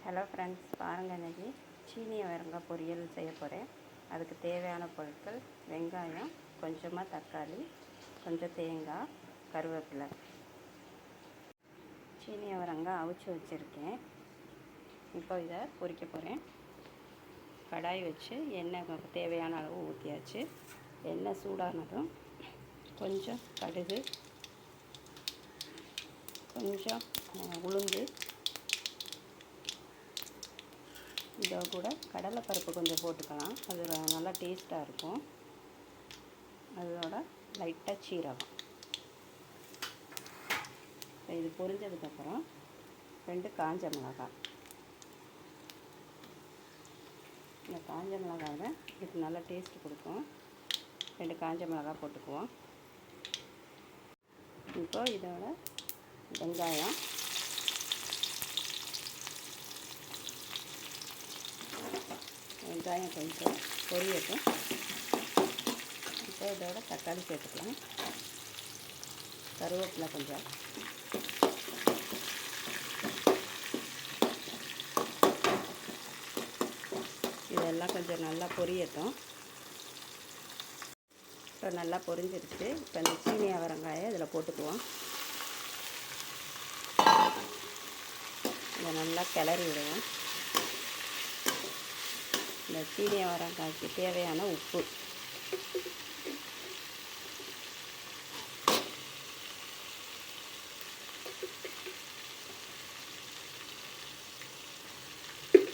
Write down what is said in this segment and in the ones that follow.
Hello friends, பாருங்கள் இன்றைக்கி சீனி அவரங்காய் பொரியல் செய்ய போகிறேன். அதுக்கு தேவையான பொருட்கள்: வெங்காயம், கொஞ்சமாக தக்காளி, கொஞ்சம் தேங்காய், கருவேப்பிலை. சீனி அவரங்காய் அவிச்சு வச்சுருக்கேன். இப்போ இதை பொரிக்க போகிறேன். கடாய் வச்சு எண்ணெய் தேவையான அளவு ஊற்றியாச்சு. எண்ணெய் சூடானதும் கொஞ்சம் கடுகு, கொஞ்சம் உளுந்து, இதோ கூட கடலைப்பருப்பு கொஞ்சம் போட்டுக்கலாம். அது நல்லா டேஸ்ட்டாக இருக்கும். அதோட லைட்டாக சீரகம். இது பொரிஞ்சதுக்கப்புறம் 2 காஞ்ச மிளகாய். இந்த காஞ்ச மிளகாவை இதுக்கு நல்லா டேஸ்ட் கொடுக்கும். 2 காஞ்ச மிளகாய் போட்டுக்குவோம். இப்போ இதோட வெங்காயம், கொஞ்சம் பொரியட்டும். இப்போ இதோட தக்காளி சேர்த்துக்கலாம். கருவேப்பிலை கொஞ்சம், இதெல்லாம் கொஞ்சம் நல்லா பொரியட்டும். இப்போ நல்லா பொரிஞ்சிருச்சு. இப்போ இந்த சீனி அவரங்காயை இதில் போட்டுக்குவோம். இதை நல்லா கிளறி விடுவோம். இந்த சீனி அவரங்காய்க்கு தேவையான உப்பு,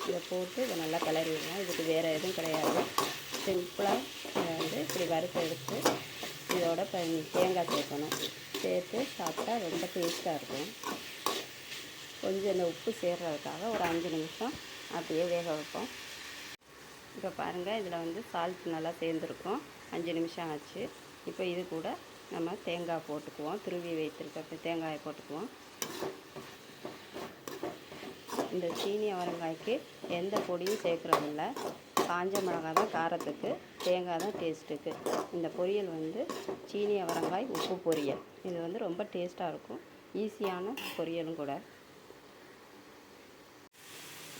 இதை போட்டு இதை நல்லா கிளறி விடுவோம். இதுக்கு வேறு எதுவும் கிடையாது. சிம்பிளாக இதை இப்படி வறுத்து எடுத்து இதோட தேங்காய் சேர்க்கணும். சேர்த்து சாப்பிட்டா ரொம்ப டேஸ்ட்டாக இருக்கும். கொஞ்சம் இந்த உப்பு சேர்றதுக்காக ஒரு 5 நிமிஷம் அப்படியே வேக வைப்போம். இப்போ பாருங்கள், இதில் சால்ட் நல்லா சேர்ந்துருக்கும். 5 நிமிஷம் ஆச்சு. இப்போ இது கூட நம்ம தேங்காய் போட்டுக்குவோம். துருவி வைத்திருக்க தேங்காயை போட்டுக்குவோம். இந்த சீனி அவரங்காய்க்கு எந்த பொடியும் சேர்க்குறதில்ல. காஞ்ச மிளகாய் தான் காரத்துக்கு, தேங்காய் தான் டேஸ்ட்டுக்கு. இந்த பொரியல் சீனி அவரங்காய் உப்பு பொரியல். இது ரொம்ப டேஸ்ட்டாக இருக்கும். ஈஸியான பொரியலும் கூட.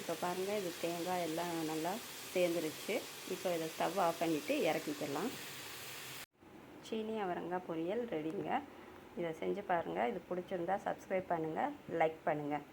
இப்போ பாருங்கள், இது தேங்காய் எல்லாம் நல்லா சேர்ந்துருச்சு. இப்போ இதை ஸ்டவ் ஆஃப் பண்ணிவிட்டு இறக்கிக்கலாம். சீனி அவரங்காய் பொரியல் ரெடிங்க. இதை செஞ்சு பாருங்கள். இது பிடிச்சிருந்தா சப்ஸ்கிரைப் பண்ணுங்கள், லைக் பண்ணுங்கள்.